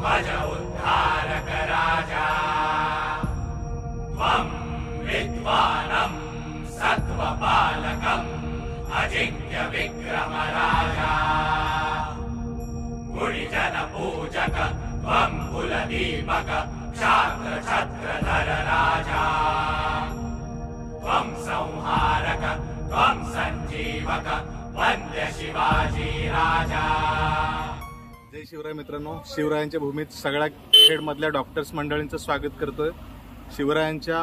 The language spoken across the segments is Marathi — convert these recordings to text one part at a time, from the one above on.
भज उद्धारक राजा त्वं विद्वानं सत्त्वपालकम् अजिंक्य विक्रम राजा गुणिजन पूजक त्वं कुलदीपक क्षात्र छत्रधर राजा त्वं संहारक त्वं संजीवक वंद्य शिवाजी राजा। जय शिवराय मित्रांनो, शिवरायांच्या भूमीत सगळ्या खेडमधल्या डॉक्टर्स मंडळींचं स्वागत करतोय। शिवरायांच्या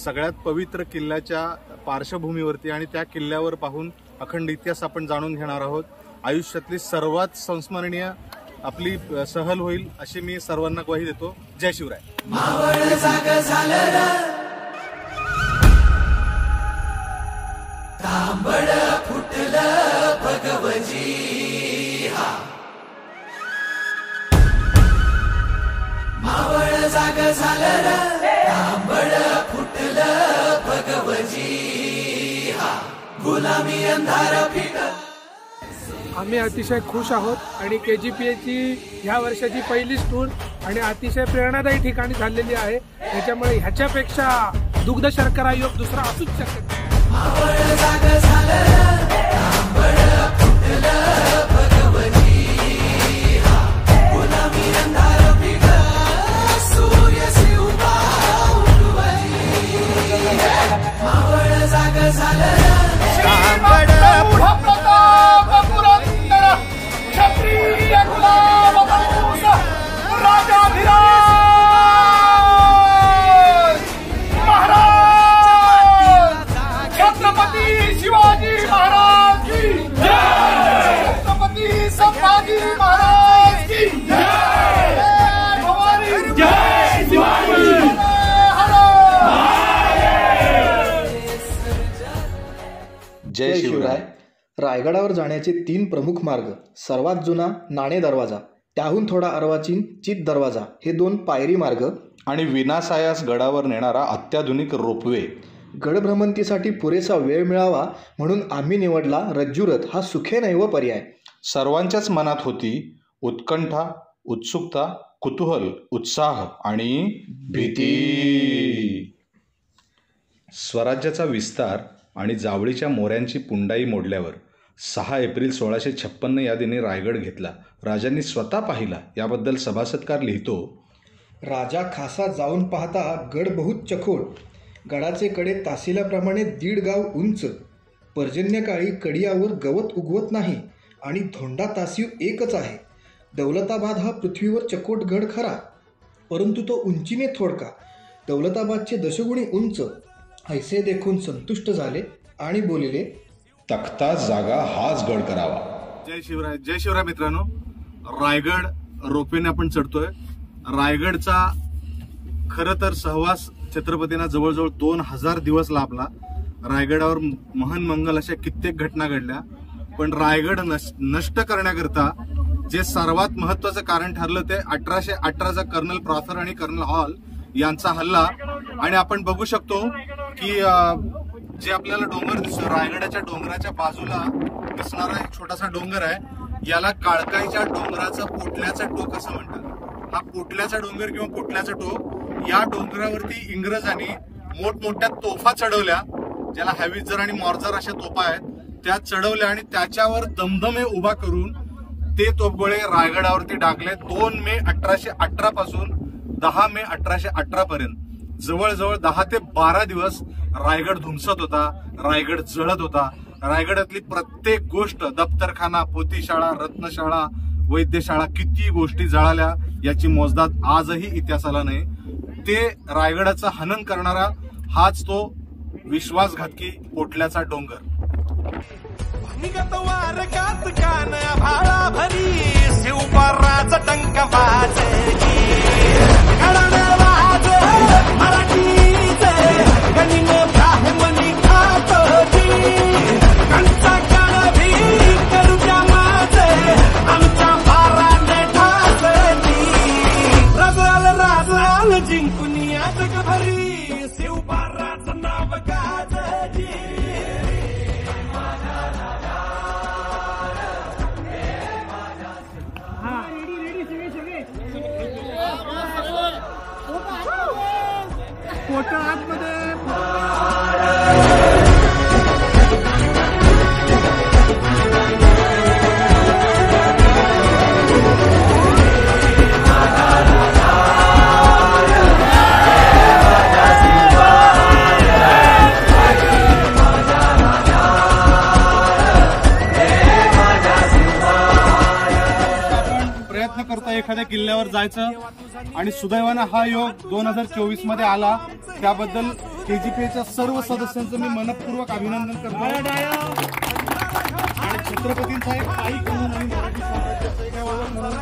सगळ्यात पवित्र किल्ल्याच्या पार्श्वभूमीवरती आणि त्या किल्ल्यावर पाहून अखंड इतिहास आपण जाणून घेणार आहोत। आयुष्यातली सर्वात संस्मरणीय आपली सहल होईल अशी मी सर्वांना ग्वाही देतो। जय शिवराय। मावळ जाग झालं र तांबड फुटलं भगवजी हा मावळ जाग झालं र तांबड फुटलं भगवजी हा गुलामी अंधार फिट। आम्ही अतिशय खुश आहोत आणि KGPAची ह्या वर्षाची पहिलीच टूर आणि अतिशय प्रेरणादायी ठिकाणी झालेली आहे। त्याच्यामुळे ह्याच्यापेक्षा दुग्ध शर्करा योग दुसरा असूच शकत नाही। मावळ जाग झालं तांबड फुटलं भगवजी हा गुलामी अंधार फिट सूर्य शिवबा उठवली मावळ जाग झालं तांबड क्षत्रिय गुलाम वंश राजाधिराज महाराज छत्रपती शिवाजी महाराज की जय। छत्रपती संभाजी महाराज की जय। भवानी जय शिवाजी जय शिवराय। रायगडावर जाण्याचे 3 प्रमुख मार्ग। सर्वात जुना नाणे दरवाजा, त्याहून थोडा अर्वाचीन चित दरवाजा हे 2 पायरी मार्ग आणि विनासायास गडावर नेणारा अत्याधुनिक रोपवे। गडभ्रमंतीसाठी पुरेसा वेळ मिळावा म्हणून आम्ही निवडला रज्जुरथ हा सुखेनैव पर्याय। सर्वांच्याच मनात होती उत्कंठा, उत्सुकता, कुतूहल, उत्साह आणि भीती। स्वराज्याचा विस्तार आणि जावळीच्या मोऱ्यांची पुंडाई मोडल्यावर 6 एप्रिल 1656 या दिनी रायगड घेतला। राजांनी स्वतः पाहिला याबद्दल सभासदकार लिहितो, राजा खासा जाऊन पाहता गड बहुत चखोड, गडाचे कडे तासिल्याप्रमाणे 1.5 गाव उंच, पर्जन्यकाळी कडियावर गवत उगवत नाही आणि धोंडा तासीव एकच आहे। दौलताबाद हा पृथ्वीवर चकोट गड खरा, परंतु तो उंचीने थोडका। दौलताबादचे दशगुणी उंच, ऐसे देखून संतुष्ट झाले आणि बोलिले, तख्ता जागा हाच गड करावा। जय शिवराय। जय शिवराय मित्रांनो, रायगड रोपवेने आपण चढतोय। रायगडचा खरं तर सहवास छत्रपतींना जवळजवळ 2000 दिवस लाभला। रायगडावर महान मंगल अशा कित्येक घटना घडल्या, पण रायगड नष्ट करण्याकरता जे सर्वात महत्वाचं कारण ठरलं ते 1818चा कर्नल प्रॉथर आणि कर्नल हॉल यांचा हल्ला। आणि आपण बघू शकतो की जे आपल्याला डोंगर दिसतो, रायगडाच्या डोंगराच्या बाजूला दिसणारा एक छोटासा डोंगर आहे, याला काळकाईच्या डोंगराचं पोटल्याचं टोक असं म्हणतात। हा पोटल्याचा डोंगर किंवा पोटल्याचं टोक, या डोंगरावरती इंग्रजांनी मोठमोठ्या तोफा चढवल्या, ज्याला हॅवित्झर आणि मॉर्जार अशा तोफा आहेत, त्या चढवल्या आणि त्याच्यावर दमदमे उभा करून ते तोफगोळे रायगडावरती डागले। 2 मे 1818 पासून 10 मे 1818 पर्यंत जवळजवळ 10 ते 12 दिवस रायगड धुमसत होता, रायगड जळत होता। रायगडातली प्रत्येक गोष्ट, दप्तरखाना, पोथीशाळा, रत्नशाळा, वैद्यशाळा, किती गोष्टी जळाल्या याची मोजदाद आजही इतिहासाला नाही। ते रायगडाचं हनन करणारा हाच तो विश्वासघातकी पोटल्याचा डोंगर। निगत वार कात कान भाळा भरी शिवपराच टंक वाजली घडाने वाजे मराठीचे गणिन ब्राह्मणी खातोजी कंचा काळ भी करूच्या माझे आमच्या भाराने ठासली राजाल जिंकून या जगभरी शिवपराचं नाव गाजली। रायगडावर जायचं आणि सुदैवानं हा योग 2024 मध्ये आला. त्याबद्दल KGPAच्या सर्व सदस्यांचं मी मनपूर्वक अभिनंदन करतो. आणि छत्रपतींचा एक पाईक म्हणून आणि मराठी साम्राज्याचं एक वळण म्हणून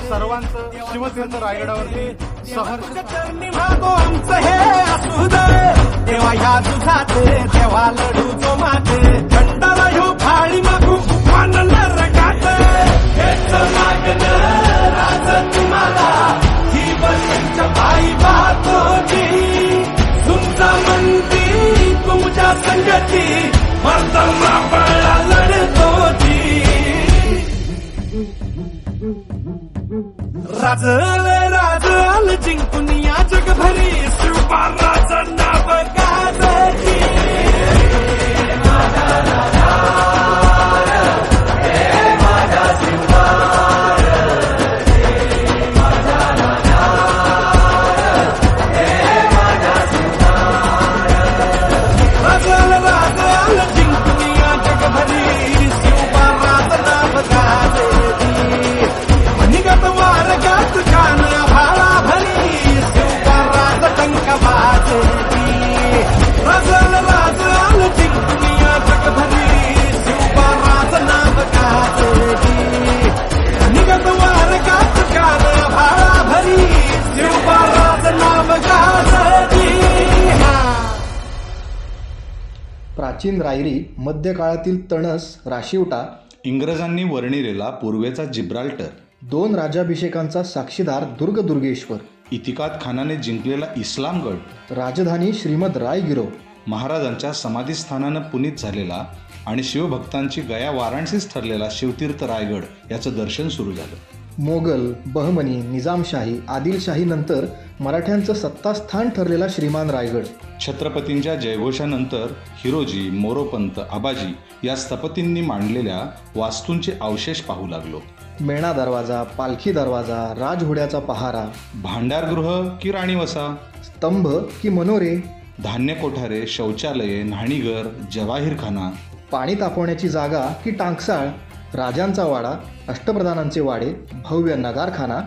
सर्वांचं शिवतीर्थ रायगडावरती सहर्ष आमचं हे असू दे तेव्हा ह्या दुधाचे तेव्हा लढू जो माते खंडाला ह्यो फाळी मागू मानलं रगात हेच मागणं राज तुम्हाला ही वर्षांच्या पायी पाहतोची तुमचा म्हणती तुमच्या संगती मर्दमा बळा लढतोची राज जिंकून या जगभरी शिवबाराचं नाव गाजती प्राचीन रायरी, मध्यकाळातील तणस, राशिवटा, इंग्रजांनी वर्णिलेला पूर्वेचा जिब्राल्टर, 2 राज्याभिषेकांचा साक्षीदार दुर्गेश्वर, इतिकाद खानाने जिंकलेला इस्लामगड, राजधानी श्रीमद रायगिरो, महाराजांच्या समाधीस्थानानं पुनीत झालेला आणि शिवभक्तांची गया वाराणसीच ठरलेला शिवतीर्थ रायगड याचं दर्शन सुरू झालं. मोगल, बहमनी, निजामशाही, आदिलशाही नंतर मराठ्यांचं सत्तास्थान ठरलेला श्रीमान रायगड. छत्रपतींच्या जयघोषानंतर हिरोजी, मोरोपंत, आबाजी या स्थपतींनी मांडलेल्या वास्तूंचे अवशेष पाहू लागलो. मेणा दरवाजा, पालखी दरवाजा, राजघोड्याचा पहारा, भांडारगृह की राणीवसा, स्तंभ की मनोरे, धान्य कोठारे, शौचालये, न्हाणीघर, जवाहीरखाना, पाणी तापवण्याची जागा की टांकसाळ, राजांचा वाडा, अष्टप्रधानांचे वाडे, भव्य नगारखाना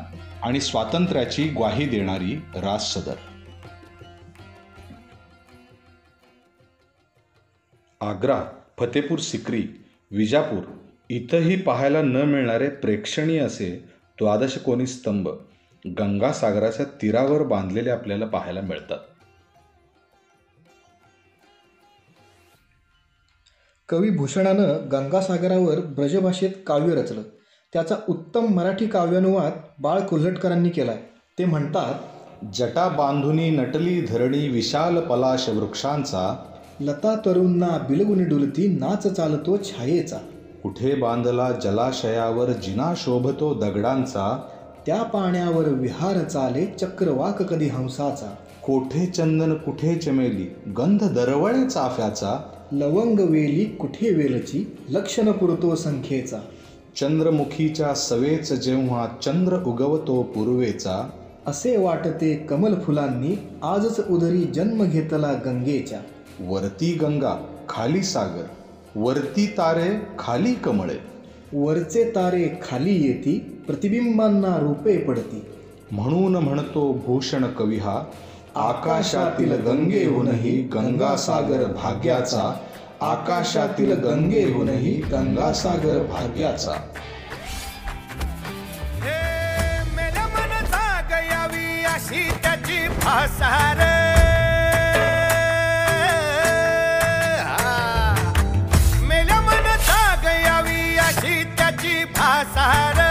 आणि स्वातंत्र्याची ग्वाही देणारी राजसदर. आग्रा, फतेपूर सिक्री, विजापूर इथंही पाहायला न मिळणारे प्रेक्षणीय असे 12 कोनी स्तंभ गंगासागराच्या तीरावर बांधलेले आपल्याला पाहायला मिळतात. कवी भूषणानं गंगासागरावर ब्रजभाषेत काव्य रचलं. त्याचा उत्तम मराठी काव्यानुवाद बाळ कोल्हटकरांनी केलाय. ते म्हणतात, जटा बांधुनी नटली धरणी विशाल पलाश वृक्षांचा, लता तरुणना बिलगुनी डुलती नाच चालतो छायेचा, कुठे बांधला जलाशयावर जिना शोभतो दगडांचा, त्या पाण्यावर विहार चाले चक्रवाक कधी हंसाचा, कोठे चंदन कुठे चमेली गंध दरवळे चाफ्याचा, लवंग वेली कुठे वेलची लक्षण पुरतो संख्येचा, चंद्रमुखीच्या सवेच जेव्हा चंद्र उगवतो पूर्वेचा, असे वाटते कमल फुलांनी आजच उदरी जन्म घेतला गंगेच्या, वरती गंगा खाली सागर, वरती तारे खाली कमळे, वरचे तारे खाली येती प्रतिबिंबांना रूपे पडती, म्हणून म्हणतो भूषण कवी हा, आकाशातील गंगेहूनही गंगासागर भाग्याचा, आकाशातील गंगेहूनही गंगासागर भाग्याचा. मेल्या मन जागयावी अशी त्याची भासार, मेल्या मन जागयावी अशी त्याची भासार,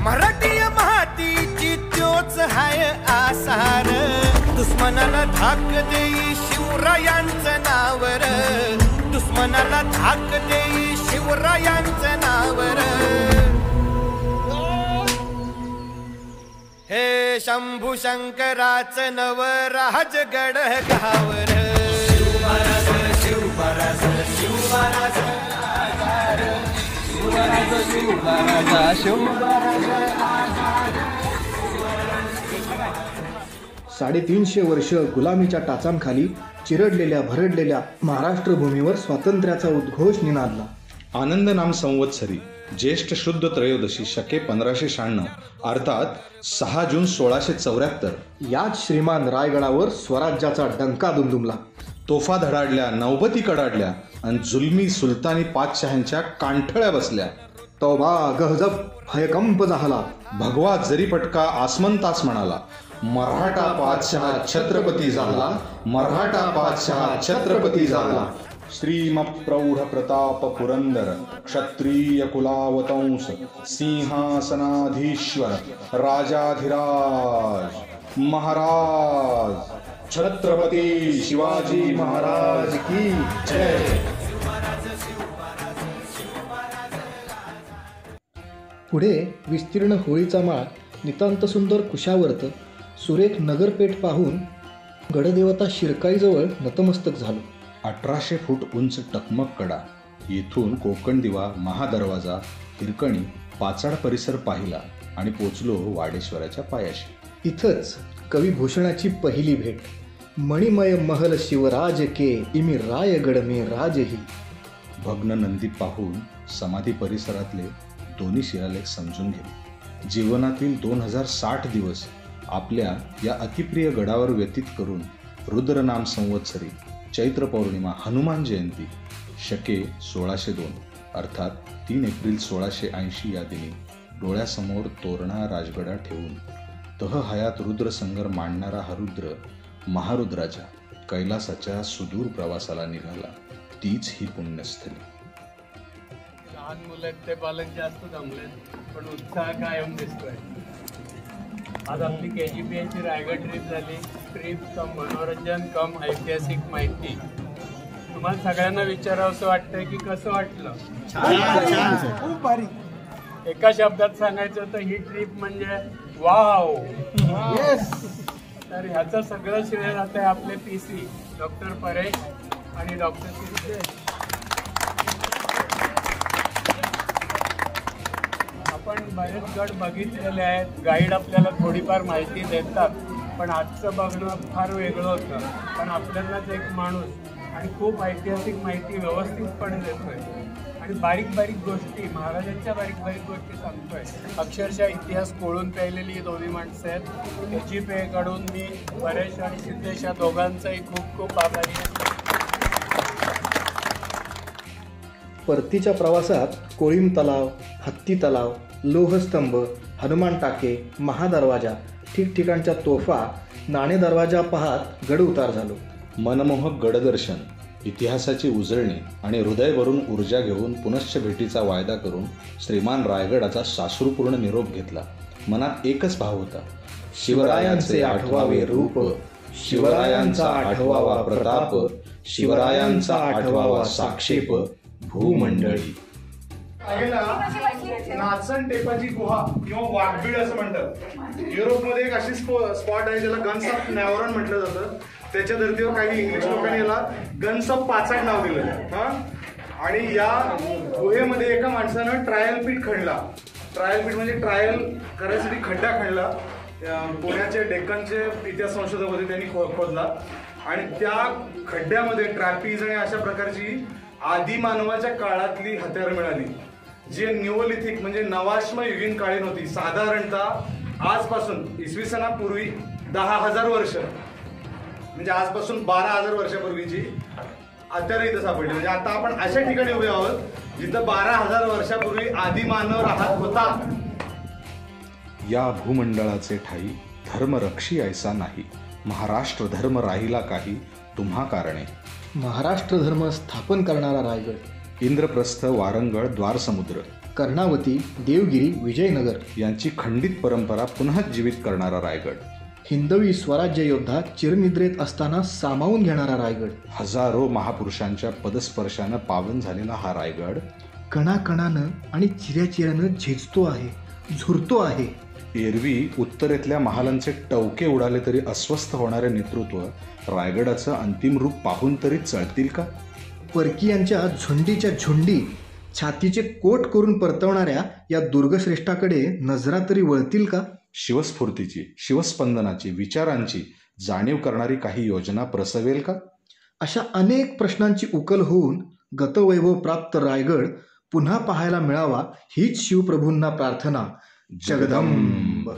मराठी मातीची त्योच हाय आसार, दुश्मनाला धाक देई शिवरायांचं नावर, दुश्मनाला धाक देई शिवरायांचं नावर, हे शंभू शंकराचं नव राजगड गावर, शिवबरस शिवबरस शिवबरस शिवबरस शिवबरस. 350 वर्ष गुलामीच्या टाचांखाली चिरडलेल्या भरडलेल्या महाराष्ट्र भूमीवर स्वातंत्र्याचा उद्घोष निनादला. आनंद नाम संवत्सरी ज्येष्ठ शुद्ध त्रयोदशी शके 1596 अर्थात 6 जून 1674 याच श्रीमान रायगडावर स्वराज्याचा डंका दुमदुमला. तोफा धडाडल्या, नौबती कडाडल्या आणि जुलमी सुलतानी पातशहांच्या कांठळ्या बसल्या. तौबा गहजब भयकंप झाला. भगवा जरीपटका आसमंतास म्हणाला, मराठा पातशहा छत्रपती झाला, मराठा पातशहा छत्रपती झाला. श्रीमप्रौढ प्रताप पुरंदर क्षत्रिय कुलावतंस सिंहासनाधीश्वर राजाधिराज महाराज छत्रपती शिवाजी महाराज की जय. पुढे विस्तीर्ण होळीचा माळ, नितांत सुंदर कुशावर्त, सुरेख नगरपेठ पाहून गडदेवता शिरकाईजवळ नतमस्तक झालो. 1800 फूट उंच टकमक कडा, येथून कोकण दिवा, महादरवाजा, हिरकणी, पाचाड परिसर पाहिला आणि पोचलो वाडेश्वराच्या पायाशी. इथंच कविभूषणाची पहिली भेट. मणिमय महल शिवराज के, इमी रायगड में राजही. भग्न नंदी पाहून समाधी परिसरातले दोन्ही शिलालेख समजून घेतले. जीवनातील 2060 दिवस आपल्या या अतिप्रिय गडावर व्यतीत करून रुद्रनाम संवत्सरी चैत्र पौर्णिमा हनुमान जयंती शके 1602 अर्थात 3 एप्रिल 1680 या दिनी डोळ्यासमोर तोरणा राजगडा ठेवून तह हयात रुद्रसंगर मांडणारा हा रुद्र महारुद्राच्या कैलासाच्या सुदूर प्रवासाला निघाला. तीच ही पुण्यस्थली. लहान मुलं ते पालक जास्त जमले, पण उत्साह कायम दिसतोय. आज आपली KGPAची रायगड ट्रिप झाली. ट्रिप कम मनोरंजन कम ऐतिहासिक माहिती. तुम्हाला सगळ्यांना विचारावंसं वाटतंय की कसं वाटलं? खूप भारी. एका शब्दात सांगायचं तर ही ट्रिप म्हणजे वाव. तर ह्याचं सगळं श्रेय जात आहे आपले PC डॉक्टर परेश आणि डॉक्टर सिद्धेश. आपण बरेच गड बघितलेले आहेत, गाईड आपल्याला थोडीफार माहिती देतात, पण आजचं बघणं फार वेगळं होतं. पण आपल्यालाच एक माणूस आणि खूप ऐतिहासिक माहिती व्यवस्थितपणे देतोय आणि बारीक बारीक गोष्टी, महाराजांच्या बारीक बारीक गोष्टी सांगतोय. अक्षरशः इतिहास कोळून प्यायलेली ही दोन्ही माणसं आहेत. KGPAकडून मी परेश आणि सिद्धेश या दोघांचाही खूप खूप आभारी आहे. परतीच्या प्रवासात कोळीम तलाव, हत्ती तलाव, लोहस्तंभ, हनुमान टाके, महादरवाजा, ठिकठिकाणच्या तोफा, नाणे दरवाजा पाहत गड उतार झालो. मनमोहक गडदर्शन, इतिहासाची उजळणी आणि हृदयभरून ऊर्जा घेऊन पुनश्च भेटीचा वायदा करून श्रीमान रायगडाचा साश्रूपूर्ण निरोप घेतला. मनात एकच भाव होता, शिवरायांचे आठवावे रूप, शिवरायांचा आठवावा प्रताप, शिवरायांचा आठवावा साक्षेप भूमंडळी. नाचन टेपाची गुहा किंवा वाघबीड असं म्हणतात. युरोपमध्ये एक अशी स्पॉट आहे ज्याला गन्स ऑफ नॅवरॉन म्हटलं जातं. त्याच्या धर्तीवर काही इंग्लिश लोकांनी याला गन्स ऑफ पाचाड नाव दिलं. आणि या गुहेमध्ये एका माणसानं ट्रायल पीट खणला. ट्रायल पीट म्हणजे ट्रायल करायसाठी खड्डा खणला. पुण्याचे डेक्कनचे इतिहास संशोधक होते, त्यांनी खोदला आणि त्या खड्ड्यामध्ये ट्रॅपीज आणि अशा प्रकारची आदिमानवाच्या काळातली हत्यारं मिळाली, जे न्यूलिथिक म्हणजे नवाश्म युगीन काळीन होती. साधारणतः आजपासून इसवी सनापूर्वी 10,000 वर्ष, म्हणजे आजपासून 12,000 वर्षापूर्वीची हत्यारं इथं सापडली. म्हणजे आता आपण अशा ठिकाणी उभे आहोत जिथं 12,000 वर्षापूर्वी आदिमानव राहत होता. या भूमंडळाचे ठाई धर्मरक्षी ऐसा नाही, महाराष्ट्र धर्म राहिला काही तुम्हा कारणे. महाराष्ट्र धर्म स्थापन करणारा रायगड. इंद्रप्रस्थ, वारंगळ, द्वारसमुद्र, कर्णावती, देवगिरी, विजयनगर यांची खंडित परंपरा पुन्हा जीवित करणारा रायगड. हिंदवी स्वराज्य योद्धा चिरनिद्रेत असताना सामावून घेणारा रायगड. हजारो महापुरुषांच्या पदस्पर्शानं पावन झालेला हा रायगड कणाकणानं आणि चिऱ्याचिऱ्यानं झेजतो आहे, झुरतो आहे. एरवी उत्तरेतल्या महालांचे टवके उडाले तरी अस्वस्थ होणारे नेतृत्व रायगडाचं अंतिम रूप पाहून तरी चळतील का? परकीयांच्या झुंडीच्या झुंडी छातीचे कोट करून परतवणाऱ्या या दुर्गश्रेष्ठाकडे नजरा तरी वळतील का? शिवस्फूर्तीची, शिवस्पंदनाची, विचारांची जाणीव करणारी काही योजना प्रसवेल का? अशा अनेक प्रश्नांची उकल होऊन गतवैभव प्राप्त रायगड पुन्हा पाहायला मिळावा हीच शिवप्रभूंना प्रार्थना. जगदंब.